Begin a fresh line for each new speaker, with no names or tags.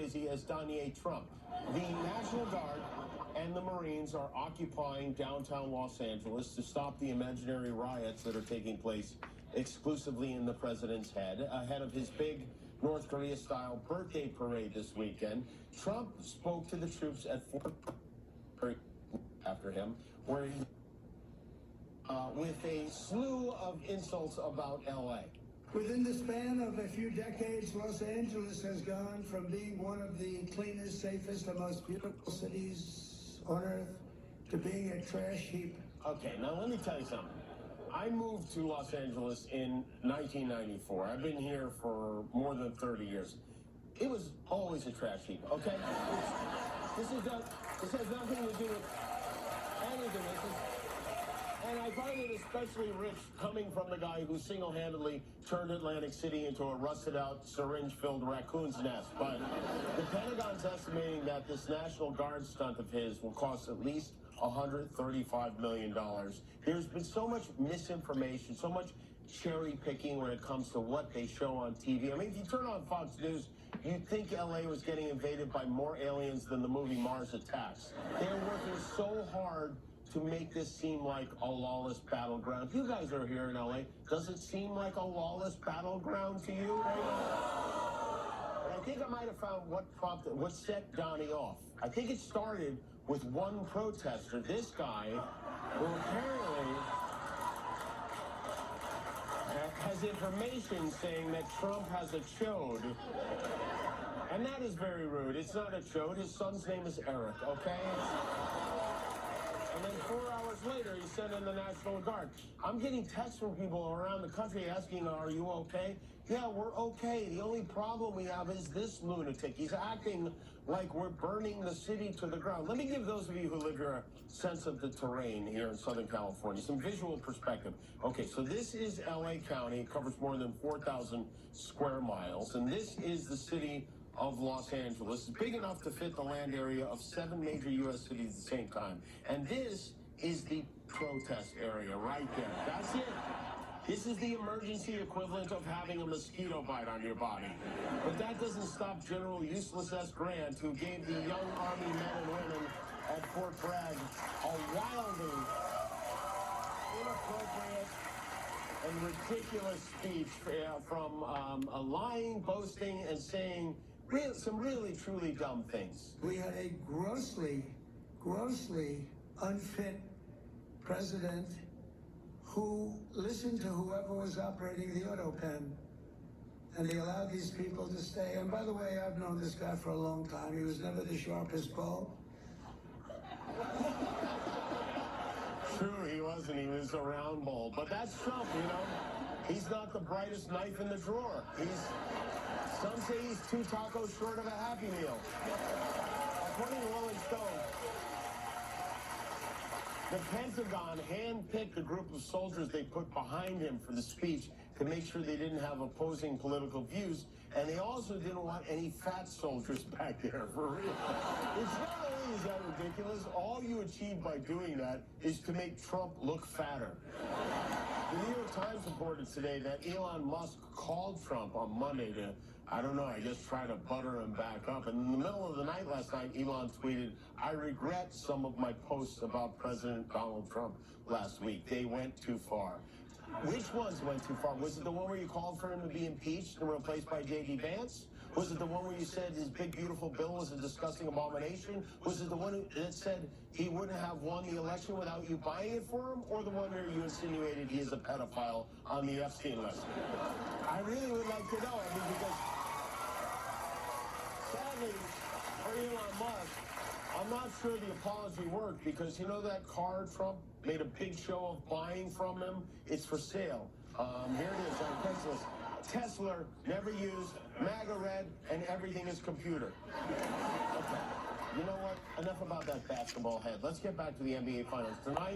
busy as Donald Trump. The National Guard and the Marines are occupying downtown Los Angeles to stop the imaginary riots that are taking place exclusively in the president's head, ahead of his big North Korea-style birthday parade this weekend. Trump spoke to the troops at Fort after him, where he with a slew of insults about L.A.
Within the span of a few decades, Los Angeles has gone from being one of the cleanest, safest, and most beautiful cities on earth to being a trash heap.
Okay, now let me tell you something. I moved to Los Angeles in 1994. I've been here for more than 30 years. It was always a trash heap, okay? This has nothing to do with anything. And I find it especially rich coming from the guy who single-handedly turned Atlantic City into a rusted-out, syringe-filled raccoon's nest. But the Pentagon's estimating that this National Guard stunt of his will cost at least $135 million. There's been so much misinformation, so much cherry-picking when it comes to what they show on TV. I mean, if you turn on Fox News, you'd think L.A. was getting invaded by more aliens than the movie Mars Attacks. They're working so hard to make this seem like a lawless battleground. You guys are here in L.A. Does it seem like a lawless battleground to you right now? I think I might have found what set Donnie off. I think it started with one protester, this guy, who apparently has information saying that Trump has a chode. And that is very rude. It's not a chode. His son's name is Eric, okay? And then 4 hours later, he sent in the National Guard. I'm getting texts from people around the country asking, are you okay? Yeah, we're okay. The only problem we have is this lunatic. He's acting like we're burning the city to the ground. Let me give those of you who live here a sense of the terrain here in Southern California, some visual perspective. Okay, so this is L.A. County. It covers more than 4,000 square miles. And this is the city of Los Angeles. It's big enough to fit the land area of 7 major U.S. cities at the same time. And this is the protest area right there. That's it. This is the emergency equivalent of having a mosquito bite on your body. But that doesn't stop General Useless S. Grant, who gave the young Army men and women at Fort Bragg a wildly inappropriate and ridiculous speech from lying, boasting, and saying some really, truly dumb things.
We had a grossly unfit president who listened to whoever was operating the auto pen, and they allowed these people to stay. And by the way, I've known this guy for a long time. He was never the sharpest bulb.
True, he wasn't. He was a round bulb. But that's Trump, you know. He's not the brightest knife in the drawer. Some say he's 2 tacos short of a Happy Meal. According to Rolling Stone, the Pentagon handpicked a group of soldiers they put behind him for the speech to make sure they didn't have opposing political views, and they also didn't want any fat soldiers back there, for real. It's not only is that ridiculous, all you achieve by doing that is to make Trump look fatter. The New York Times reported today that Elon Musk called Trump on Monday to, I don't know, I guess try to butter him back up. And in the middle of the night last night, Elon tweeted, I regret some of my posts about President Donald Trump last week. They went too far. Which ones went too far? Was it the one where you called for him to be impeached and replaced by J.D. Vance? Was it the one where you said his big, beautiful bill was a disgusting abomination? Was it the one that said he wouldn't have won the election without you buying it for him? Or the one where you insinuated he is a pedophile on the Epstein list? I really would like to know. I mean, because sadly, for Elon Musk, I'm not sure the apology worked, because you know that car Trump made a big show of buying from him? It's for sale. Here it is on Craigslist. Tesla, never used, MAGA red, and everything is computer. Okay. You know what? Enough about that basketball head. Let's get back to the NBA Finals. Tonight,